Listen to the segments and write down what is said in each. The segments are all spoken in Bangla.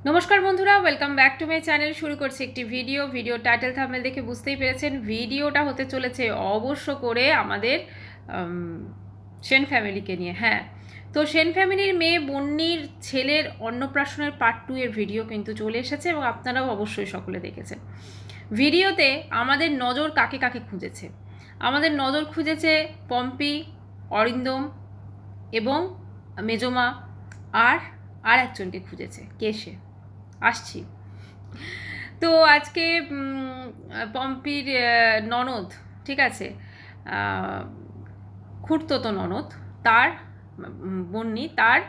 নমস্কার বন্ধুরা, welcome back to my channel. শুরু করছি একটি ভিডিও টাইটেল থাম্বনেল দেখে বুঝতেই পেরেছেন ভিডিওটা হতে চলেছে অবশ্য করে আমাদের সেন ফ্যামিলিকে নিয়ে। হ্যাঁ, তো সেন ফ্যামিলির মেয়ে বন্নির ছেলের অন্নপ্রাশনের পার্ট 2 এর ভিডিও কিন্তু চলে এসেছে এবং আপনারাও অবশ্যই সকলে দেখেছেন। ভিডিওতে আমাদের নজর কাকে কাকে খুঁজেছে? আমাদের নজর খুঁজেছে পম্পি, অরিন্দম এবং মেজমা, আর একজনকে খুঁজেছে। কে সে? আসছি। তো আজকে পম্পির ননদ, ঠিক আছে, খুড়তুতো ননদ, তার বন্নি, তার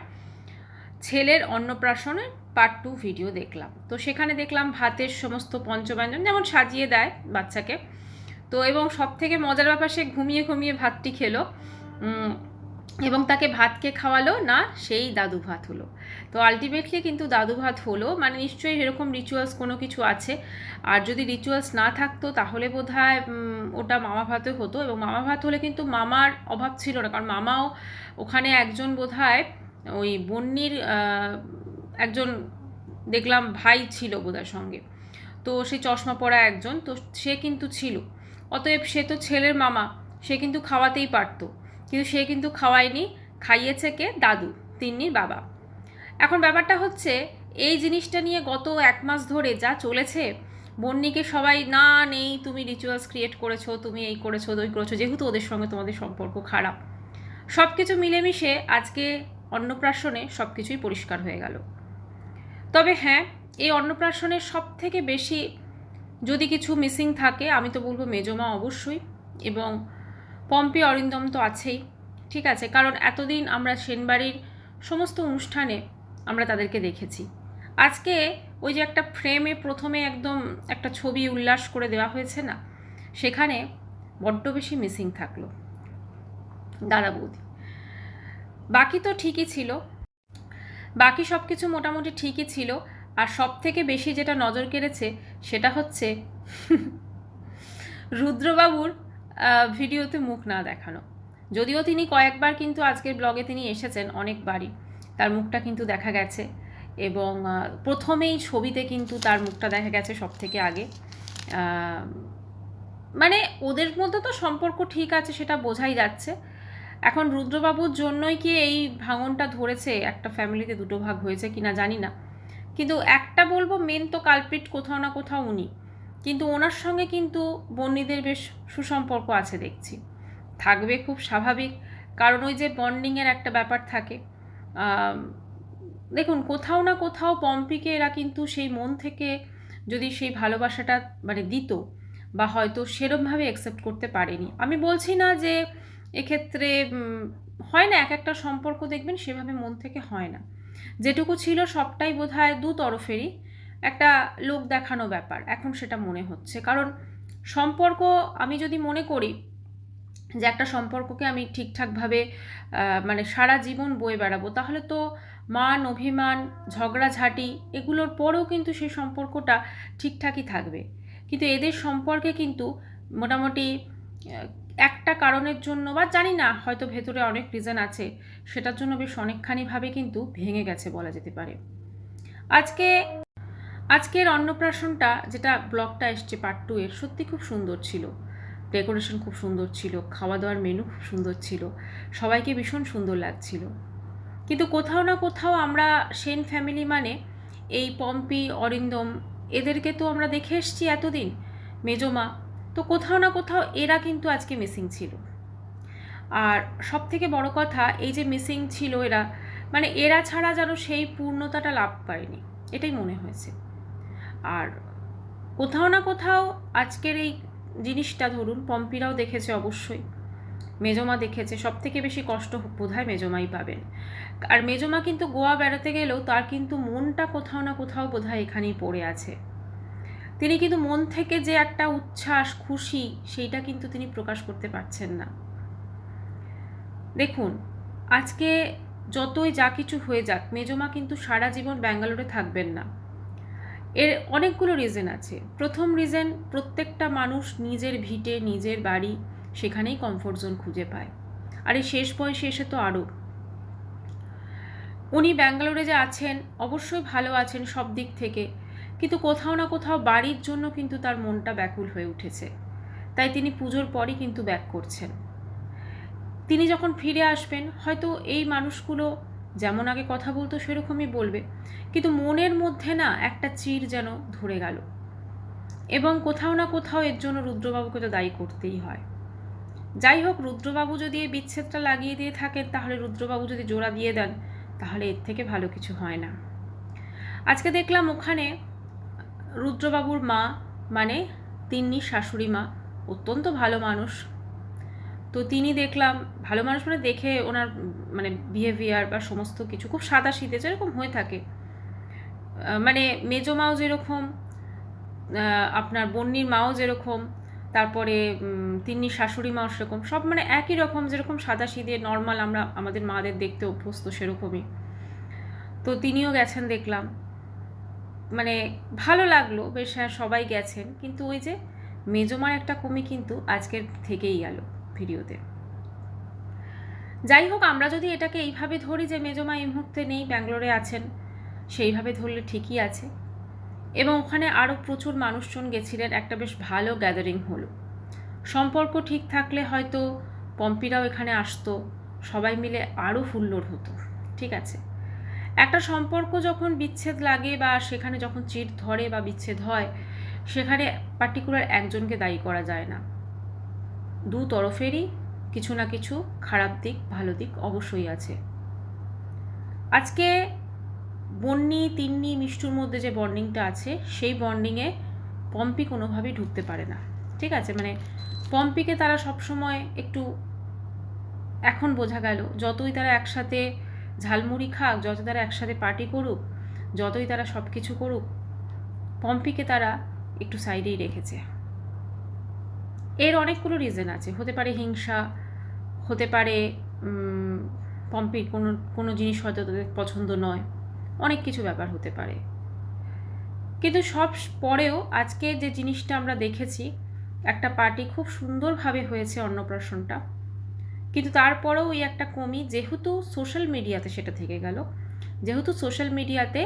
ছেলের অন্নপ্রাশনের পার্ট 2 ভিডিও দেখলাম। তো সেখানে দেখলাম ভাতের সমস্ত পঞ্চব্যঞ্জন যেমন সাজিয়ে দেয় বাচ্চাকে। তো এবং সব থেকে মজার ব্যাপার, সে ঘুমিয়ে ঘুমিয়ে ভাতটি খেলো এবং তাকে ভাতকে খাওয়ালো না, সেই দাদু ভাত হলো। তো আলটিমেটলি কিন্তু দাদু ভাত হলো, মানে নিশ্চয়ই এরকম রিচুয়ালস কোনো কিছু আছে। আর যদি রিচুয়ালস না থাকতো তাহলে বোধহয় ওটা মামা ভাতও হতো, এবং মামা ভাত হলে কিন্তু মামার অভাব ছিল না, কারণ মামাও ওখানে একজন বোধহয় ওই বন্নির একজন দেখলাম ভাই ছিল বোধহয় সঙ্গে, তো সেই চশমা পরা একজন, তো সে কিন্তু ছিল। অতএব সে তো ছেলের মামা, সে কিন্তু খাওয়াতেই পারতো, কিন্তু সে কিন্তু খাওয়ায়নি। খাইয়েছে কে? দাদু, তিন্নির বাবা। এখন ব্যাপারটা হচ্ছে, এই জিনিসটা নিয়ে গত 1 মাস ধরে যা চলেছে, বন্নিকে সবাই না নেই তুমি রিচুয়ালস ক্রিয়েট করেছো, তুমি এই করেছো ওই করেছো, যেহেতু ওদের সঙ্গে তোমাদের সম্পর্ক খারাপ, সব কিছু মিলেমিশে আজকে অন্নপ্রাশনে সব কিছুই পরিষ্কার হয়ে গেল। তবে হ্যাঁ, এই অন্নপ্রাশনের সব থেকে বেশি যদি কিছু মিসিং থাকে, আমি তো বলবো মেজমা অবশ্যই, এবং পম্পি অরিন্দম তো আছেই, ঠিক আছে, কারণ এতদিন আমরা সেনবাড়ির সমস্ত অনুষ্ঠানে আমরা তাদেরকে দেখেছি। আজকে ওই যে একটা ফ্রেমে প্রথমে একদম একটা ছবি উল্লাস করে দেওয়া হয়েছে না, সেখানে বড্ড বেশি মিসিং থাকলো দাদা বৌদি। বাকি তো ঠিকই ছিল, বাকি সব কিছু মোটামুটি ঠিকই ছিল। আর সব থেকে বেশি যেটা নজর কেড়েছে সেটা হচ্ছে রুদ্রবাবুর ভিডিওতে মুখ না দেখানো। যদিও তিনি কয়েকবার কিন্তু আজকের ব্লগে তিনি এসেছেন, অনেকবারই তার মুখটা কিন্তু দেখা গেছে, এবং প্রথমেই ছবিতে কিন্তু তার মুখটা দেখা গেছে সব থেকে আগে। মানে ওদের মধ্যে তো সম্পর্ক ঠিক আছে, সেটা বোঝাই যাচ্ছে। এখন রুদ্রবাবুর জন্যই কি এই ভাঙনটা ধরেছে, একটা ফ্যামিলিতে দুটো ভাগ হয়েছে কিনা জানি না, কিন্তু একটা বলবো, মেন তো কালপ্রিট কোথাও না কোথাও উনি। কিন্তু ওনার সঙ্গে কিন্তু বন্নিদের বেশ সুসম্পর্ক আছে দেখছি, থাকবে খুব স্বাভাবিক, কারণ ওই যে বন্ডিংয়ের একটা ব্যাপার থাকে। দেখুন, কোথাও না কোথাও পম্পিকে এরা কিন্তু সেই মন থেকে যদি সেই ভালোবাসাটা মানে দিত, বা হয়তো সেরমভাবে অ্যাকসেপ্ট করতে পারেনি। আমি বলছি না যে এক্ষেত্রে হয় না, এক একটা সম্পর্ক দেখবেন সেভাবে মন থেকে হয় না, যেটুকু ছিল সবটাই বোধহয় দু তরফেরই একটা লোক দেখানো ব্যাপার এখন সেটা মনে হচ্ছে। কারণ সম্পর্ক, আমি যদি মনে করি যে একটা সম্পর্ককে আমি ঠিকঠাকভাবে মানে সারা জীবন বয়ে বেড়াবো, তাহলে তো মান অভিমান ঝগড়াঝাঁটি এগুলোর পরেও কিন্তু সেই সম্পর্কটা ঠিকঠাকই থাকবে। কিন্তু এদের সম্পর্কে কিন্তু মোটামুটি একটা কারণের জন্য, বা জানি না, হয়তো ভেতরে অনেক রিজন আছে, সেটার জন্য বেশ অনেকখানিভাবে কিন্তু ভেঙে গেছে বলা যেতে পারে। আজকে আজকের অন্নপ্রাশনটা যেটা ব্লগটা এসছে পার্ট 2 এর, সত্যি খুব সুন্দর ছিল। ডেকোরেশন খুব সুন্দর ছিল, খাওয়া দাওয়ার মেনু খুব সুন্দর ছিল, সবাইকে ভীষণ সুন্দর লাগছিল। কিন্তু কোথাও না কোথাও আমরা সেন ফ্যামিলি মানে এই পম্পি অরিন্দম এদেরকে তো আমরা দেখে এসছি এতদিন, মেজমা, তো কোথাও না কোথাও এরা কিন্তু আজকে মিসিং ছিল। আর সব থেকে বড় কথা, এই যে মিসিং ছিল এরা, মানে এরা ছাড়া যেন সেই পূর্ণতাটা লাভ পায়নি, এটাই মনে হয়েছে। আর কোথাও না কোথাও আজকের এই জিনিসটা ধরুন পম্পিরাও দেখেছে অবশ্যই, মেজমা দেখেছে, সব থেকে বেশি কষ্ট বোধহয় মেজমাই পাবেন। আর মেজমা কিন্তু গোয়া বেড়াতে গেলেও তার কিন্তু মনটা কোথাও না কোথাও বোধহয় এখানেই পড়ে আছে। তিনি কিন্তু মন থেকে যে একটা উচ্ছ্বাস খুশি সেইটা কিন্তু তিনি প্রকাশ করতে পারছেন না। দেখুন, আজকে যতই যা কিছু হয়ে যাক, মেজমা কিন্তু সারা জীবন ব্যাঙ্গালোরে থাকবেন না। এর অনেকগুলো রিজন আছে। প্রথম রিজন, প্রত্যেকটা মানুষ নিজের ভিটে নিজের বাড়ি সেখানেই কমফোর্ট জোন খুঁজে পায়, আর এই শেষ বয়সে এসে তো আরও। উনি ব্যাঙ্গালোরে যে আছেন অবশ্যই ভালো আছেন সব দিক থেকে, কিন্তু কোথাও না কোথাও বাড়ির জন্য কিন্তু তার মনটা ব্যাকুল হয়ে উঠেছে। তাই তিনি পুজোর পরই কিন্তু ব্যাক করছেন। তিনি যখন ফিরে আসবেন হয়তো এই মানুষগুলো যেমন আগে কথা বলতো সেরকমই বলবে, কিন্তু মনের মধ্যে না একটা চির যেন ধরে গেল, এবং কোথাও না কোথাও এর জন্য রুদ্রবাবুকে তো দায়ী করতেই হয়। যাই হোক, রুদ্রবাবু যদি এই বিচ্ছেদটা লাগিয়ে দিয়ে থাকেন, তাহলে রুদ্রবাবু যদি জোড়া দিয়ে দেন, তাহলে এর থেকে ভালো কিছু হয় না। আজকে দেখলাম ওখানে রুদ্রবাবুর মা, মানে তিন্নির শাশুড়ি মা, অত্যন্ত ভালো মানুষ। তো তিনি দেখলাম ভালো মানুষ, মানে দেখে ওনার মানে বিহেভিয়ার বা সমস্ত কিছু খুব সাদা শীতে যেরকম হয়ে থাকে, মানে মেজো মাও যেরকম, আপনার বন্নির মাও যেরকম, তারপরে তিন্নির শাশুড়ি মাও সেরকম, সব মানে একই রকম, যেরকম সাদা শীতে নর্মাল আমরা আমাদের মাদের দেখতে অভ্যস্ত সেরকমই। তো তিনিও গেছেন দেখলাম, মানে ভালো লাগলো বেশ। হ্যাঁ, সবাই গেছেন, কিন্তু ওই যে মেজমার একটা কমি কিন্তু আজকের থেকেই গেল ভিডিওতে। যাই হোক, আমরা যদি এটাকে এইভাবে ধরি যে মেজমা এই মুহূর্তে নেই, ব্যাঙ্গালোরে আছেন, সেইভাবে ধরলে ঠিকই আছে। এবং ওখানে আরও প্রচুর মানুষজন গেছিলেন, একটা বেশ ভালো গ্যাদারিং হলো। সম্পর্ক ঠিক থাকলে হয়তো পম্পিরাও এখানে আসতো, সবাই মিলে আরও হুল্লোড় হতো। ঠিক আছে, একটা সম্পর্ক যখন বিচ্ছেদ লাগে বা সেখানে যখন চিট ধরে বা বিচ্ছেদ হয়, সেখানে পার্টিকুলার একজনকে দায়ী করা যায় না, দু তরফেরই কিছু না কিছু খারাপ দিক ভালো দিক অবশ্যই আছে। আজকে বন্নি তিন্নি মিষ্টুর মধ্যে যে বন্ডিংটা আছে, সেই বন্ডিংয়ে পম্পি কোনোভাবেই ঢুকতে পারে না। ঠিক আছে, মানে পম্পিকে তারা সবসময় একটু, এখন বোঝা গেল যতই তারা একসাথে ঝালমুড়ি খাক, যত তারা একসাথে পার্টি করুক, যতই তারা সব কিছু করুক, পম্পিকে তারা একটু সাইডেই রেখেছে। এর অনেকগুলো রিজন আছে, হতে পারে হিংসা, হতে পারে পম্পির কোনো কোনো জিনিস হয়তো তাদের পছন্দ নয়, অনেক কিছু ব্যাপার হতে পারে। কিন্তু সব পরেও আজকে যে জিনিসটা আমরা দেখেছি, একটা পার্টি খুব সুন্দরভাবে হয়েছে অন্নপ্রাশনটা, কিন্তু তারপরেও ওই একটা কমি, যেহেতু সোশ্যাল মিডিয়াতে সেটা থেকে গেল, যেহেতু সোশ্যাল মিডিয়াতে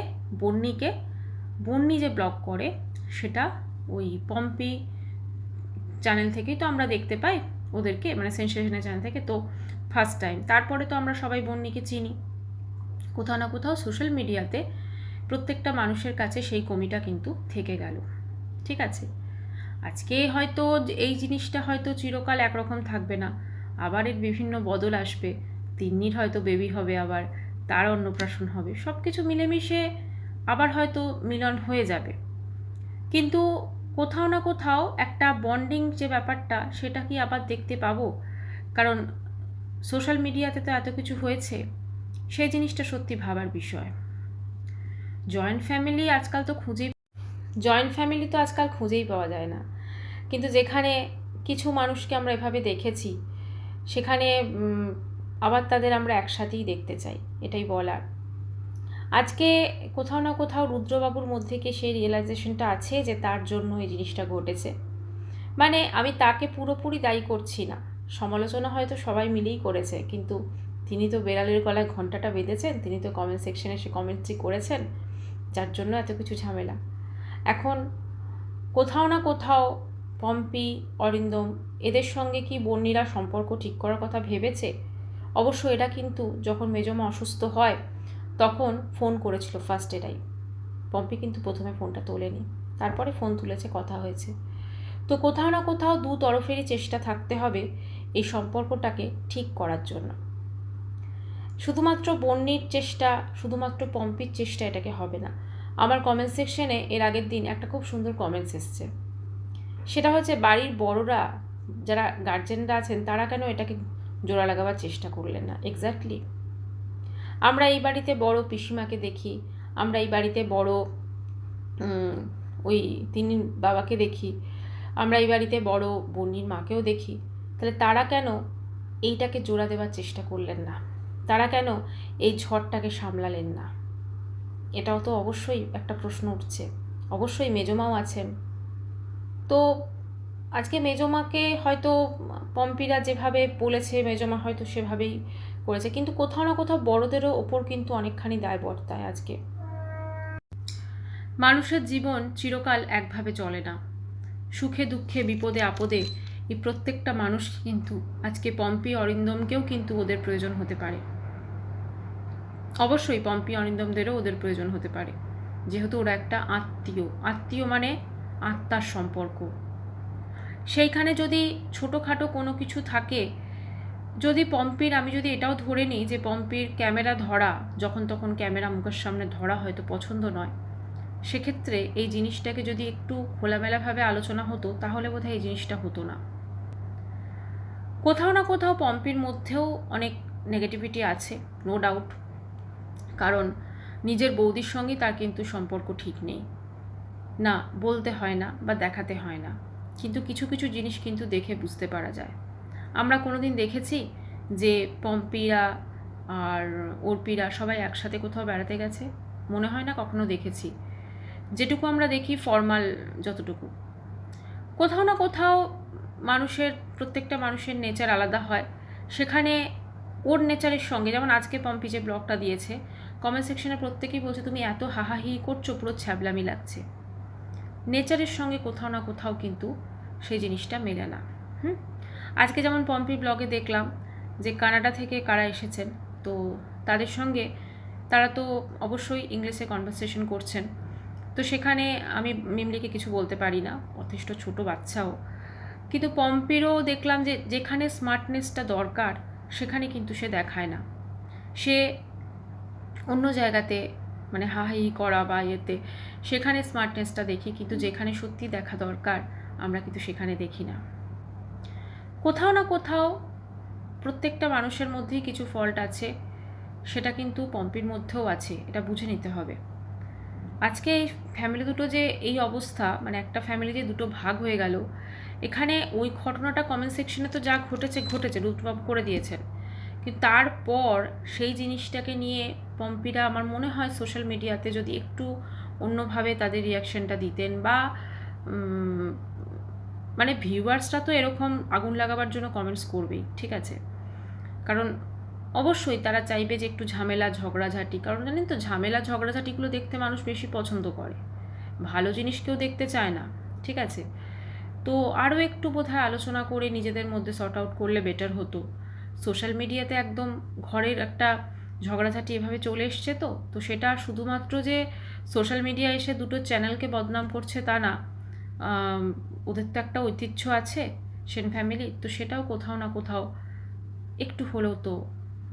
বন্নি যে ব্লগ করে সেটা ওই পম্পি চ্যানেল থেকেই তো আমরা দেখতে পাই ওদেরকে, মানে সেন্সেশনের চ্যানেল থেকে, তো ফার্স্ট টাইম। তারপরে তো আমরা সবাই বন্নিকে চিনি, কোথাও না কোথাও সোশ্যাল মিডিয়াতে প্রত্যেকটা মানুষের কাছে সেই কমিটা কিন্তু থেকে গেল। ঠিক আছে, আজকে হয়তো এই জিনিসটা হয়তো চিরকাল একরকম থাকবে না, আবার এর বিভিন্ন বদল আসবে। তিন্নির হয়তো বেবি হবে, আবার তার অন্নপ্রাশন হবে, সব কিছু মিলেমিশে আবার হয়তো মিলন হয়ে যাবে। কিন্তু কোথাও না কোথাও একটা বন্ডিং যে ব্যাপারটা, সেটা কি আবার দেখতে পাবো? কারণ সোশ্যাল মিডিয়াতে তো এত কিছু হয়েছে, সেই জিনিসটা সত্যি ভাবার বিষয়। জয়েন্ট ফ্যামিলি তো আজকাল খুঁজেই পাওয়া যায় না, কিন্তু যেখানে কিছু মানুষকে আমরা এভাবে দেখেছি, সেখানে আবার তাদের আমরা একসাথেই দেখতে চাই, এটাই বলার। আজকে কোথাও না কোথাও রুদ্রবাবুর মধ্যে কি সেই রিয়েলাইজেশনটা আছে যে তার জন্য এই জিনিসটা ঘটেছে। মানে আমি তাকে পুরোপুরি দায়ী করছি না, সমালোচনা হয়তো সবাই মিলেই করেছে, কিন্তু তিনি তো বেড়ালের গলায় ঘণ্টাটা বেঁধেছেন, তিনি তো কমেন্ট সেকশনে সে কমেন্টসই করেছেন, যার জন্য এত কিছু ঝামেলা। এখন কোথাও না কোথাও পম্পি, অরিন্দম, এদের সঙ্গে কি বন্নিরা সম্পর্ক ঠিক করার কথা ভেবেছে? অবশ্য এটা কিন্তু যখন মেজমা অসুস্থ হয় তখন ফোন করেছিল ফার্স্ট, এটাই পম্পি কিন্তু প্রথমে ফোনটা তোলেনি, তারপরে ফোন তুলেছে, কথা হয়েছে। তো কোথাও না কোথাও দু তরফেরই চেষ্টা থাকতে হবে এই সম্পর্কটাকে ঠিক করার জন্য। শুধুমাত্র বন্নির চেষ্টা, শুধুমাত্র পম্পির চেষ্টা এটাকে হবে না। আমার কমেন্ট সেকশনে এর আগের দিন একটা খুব সুন্দর কমেন্টস এসছে, সেটা হচ্ছে বাড়ির বড়রা যারা গার্জেনরা আছেন তারা কেন এটাকে জোড়া লাগাবার চেষ্টা করলেন না। এক্স্যাক্টলি, আমরা এই বাড়িতে বড় পিসিমাকে দেখি, আমরা এই বাড়িতে বড় ওই তিনি বাবাকে দেখি, আমরা এই বাড়িতে বড় বন্নির মাকেও দেখি, তাহলে তারা কেন এইটাকে জোড়া দেওয়ার চেষ্টা করলেন না? তারা কেন এই ঝড়টাকে সামলালেন না? এটাও তো অবশ্যই একটা প্রশ্ন উঠছে। অবশ্যই মেজমাও আছেন, তো আজকে মেজমাকে হয়তো পম্পিরা যেভাবে বলেছে, মেজমা হয়তো সেভাবেই করেছে, কিন্তু কোথাও না কোথাও বড়দেরও ওপর কিন্তু অনেকখানি দায় বর্তায়। আজকে মানুষের জীবন চিরকাল একভাবে চলে না, সুখে দুঃখে বিপদে আপদে এই প্রত্যেকটা মানুষ কিন্তু আজকে পম্পি অরিন্দমকেও কিন্তু ওদের প্রয়োজন হতে পারে। অবশ্যই পম্পি অরিন্দমদেরও ওদের প্রয়োজন হতে পারে, যেহেতু ওরা একটা আত্মীয় মানে আত্মার সম্পর্ক। সেইখানে যদি ছোটোখাটো কোনো কিছু থাকে, যদি পম্পির, আমি যদি এটাও ধরে নিই যে পম্পির ক্যামেরা ধরা, যখন তখন ক্যামেরা মুখের সামনে ধরা হয়তো পছন্দ নয়, সেক্ষেত্রে এই জিনিসটাকে যদি একটু খোলামেলাভাবে আলোচনা হতো তাহলে বোধহয় এই জিনিসটা হতো না। কোথাও না কোথাও পম্পির মধ্যেও অনেক নেগেটিভিটি আছে, নো ডাউট, কারণ নিজের বৌদির সঙ্গেই তার কিন্তু সম্পর্ক ঠিক নেই, না বলতে হয় না বা দেখাতে হয় না, কিন্তু কিছু কিছু জিনিস কিন্তু দেখে বুঝতে পারা যায়। আমরা কোনোদিন দেখেছি যে পম্পিরা আর অর্পিরা সবাই একসাথে কোথাও বেড়াতে গেছে? মনে হয় না কখনো দেখেছি। যেটুকু আমরা দেখি ফর্মাল যতটুকু। কোথাও না কোথাও প্রত্যেকটা মানুষের নেচার আলাদা হয়, সেখানে ওর নেচারের সঙ্গে, যেমন আজকে পম্পি যে ব্লগটা দিয়েছে, কমেন্ট সেকশনে প্রত্যেকেই বলছে তুমি এত হাহাহি করছো, পুরো ছ্যাবলামি লাগছে। নেচারের সঙ্গে কোথাও না কোথাও কিন্তু সেই জিনিসটা মেলে না। আজকে যেমন পম্পির ব্লগে দেখলাম যে কানাডা থেকে কারা এসেছেন, তো তাদের সঙ্গে তারা তো অবশ্যই ইংলিশে কনভারসেশন করছেন, তো সেখানে আমি মিমলিকে কিছু বলতে পারি না, যথেষ্ট ছোটো বাচ্চাও, কিন্তু পম্পিরও দেখলাম যে যেখানে স্মার্টনেসটা দরকার সেখানে কিন্তু সে দেখায় না, সে অন্য জায়গাতে মানে হাহি করা বা ইয়েতে সেখানে স্মার্টনেসটা দেখি, কিন্তু যেখানে সত্যি দেখা দরকার আমরা কিন্তু সেখানে দেখি না। কোথাও না কোথাও প্রত্যেকটা মানুষের মধ্যেই কিছু ফল্ট আছে, সেটা কিন্তু পম্পির মধ্যেও আছে, এটা বুঝে নিতে হবে। আজকে এই ফ্যামিলি দুটো যে এই অবস্থা, মানে একটা ফ্যামিলি যে দুটো ভাগ হয়ে গেল, এখানে ওই ঘটনাটা কমেন্ট সেকশনে তো যা ঘটেছে রুদ্রবাবু করে দিয়েছেন, কিন্তু তারপর সেই জিনিসটাকে নিয়ে পম্পিরা আমার মনে হয় সোশ্যাল মিডিয়াতে যদি একটু অন্যভাবে তাদের রিয়াকশানটা দিতেন, বা মানে ভিউয়ার্সরা তো এরকম আগুন লাগাবার জন্য কমেন্টস করবেই, ঠিক আছে, কারণ অবশ্যই তারা চাইবে যে একটু ঝামেলা ঝগড়াঝাটি, কারণ জানেন তো ঝামেলা ঝগড়াঝাটিগুলো দেখতে মানুষ বেশি পছন্দ করে, ভালো জিনিস কেউ দেখতে চায় না, ঠিক আছে। তো আরও একটু বোধহয় আলোচনা করে নিজেদের মধ্যে সর্ট আউট করলে বেটার হতো। সোশ্যাল মিডিয়াতে একদম ঘরের একটা ঝগড়াঝাটি এভাবে চলে এসছে, তো সেটা শুধুমাত্র যে সোশ্যাল মিডিয়া এসে দুটো চ্যানেলকে বদনাম করছে তা না, ওদের তো একটা ঐতিহ্য আছে সেন ফ্যামিলি, তো সেটাও কোথাও না কোথাও একটু হলেও তো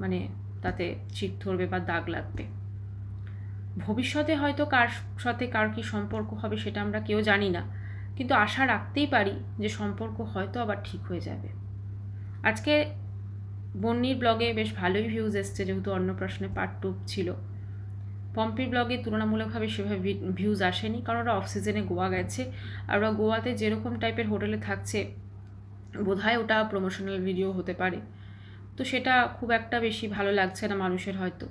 মানে তাতে চিক ধরবে বা দাগ লাগবে। ভবিষ্যতে হয়তো কার সাথে কার কী সম্পর্ক হবে সেটা আমরা কেউ জানি না, কিন্তু আশা রাখতেই পারি যে সম্পর্ক হয়তো আবার ঠিক হয়ে যাবে। আজকে বন্নির ব্লগে বেশ ভালোই ভিউজ এসছে, যেহেতু অন্নপ্রাশনে পার্ট 2 ছিল। পম্পির ব্লগে তুলনামূলকভাবে সেভাবে ভিউজ আসেনি, কারণ ওরা অফ সিজনে গোয়া গেছে, আর ওরা গোয়াতে যেরকম টাইপের হোটেলে থাকছে বোধহয় ওটা প্রমোশনাল ভিডিও হতে পারে, তো সেটা খুব একটা বেশি ভালো লাগছে না মানুষের। হয়তো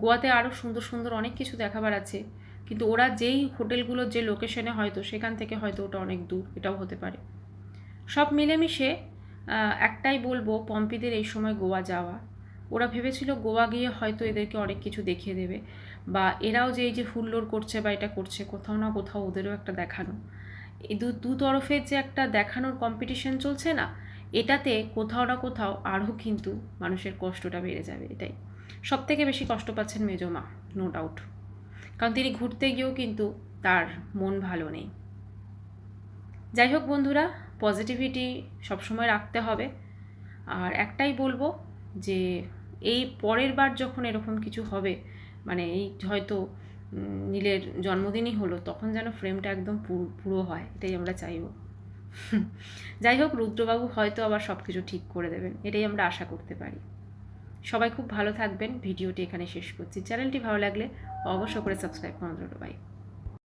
গোয়াতে আরও সুন্দর সুন্দর অনেক কিছু দেখাবার আছে, কিন্তু ওরা যেই হোটেলগুলোর যে লোকেশনে হয়তো সেখান থেকে হয়তো ওটা অনেক দূর, এটাও হতে পারে। সব মিলেমিশে একটাই বলবো, পম্পিদের এই সময় গোয়া যাওয়া, ওরা ভেবেছিল গোয়া গিয়ে হয়তো এদেরকে অনেক কিছু দেখিয়ে দেবে, বা এরাও যে এই যে হুল্লোড় করছে বা এটা করছে, কোথাও না কোথাও ওদেরও একটা দেখানো, এই দু তরফের যে একটা দেখানোর কম্পিটিশন চলছে না, এটাতে কোথাও না কোথাও আরও কিন্তু মানুষের কষ্টটা বেড়ে যাবে। এটাই সবথেকে বেশি কষ্ট পাচ্ছেন মেজমা, নো ডাউট, কারণ তিনি ঘুরতে গিয়েও কিন্তু তার মন ভালো নেই। যাই হোক বন্ধুরা, পজিটিভিটি সবসময় রাখতে হবে, আর একটাই বলবো যে এই পরের বার যখন এরকম কিছু হবে, মানে এই হয়তো নীলের জন্মদিনই হলো, তখন যেন ফ্রেমটা একদম পুরো হয়, এটাই আমরা চাইব। যাই হোক, রুদ্রবাবু হয়তো আবার সব কিছু ঠিক করে দেবেন, এটাই আমরা আশা করতে পারি। সবাই খুব ভালো থাকবেন, ভিডিওটি এখানে শেষ করছি। চ্যানেলটি ভালো লাগলে অবশ্যই করে সাবস্ক্রাইব করুন। বাই।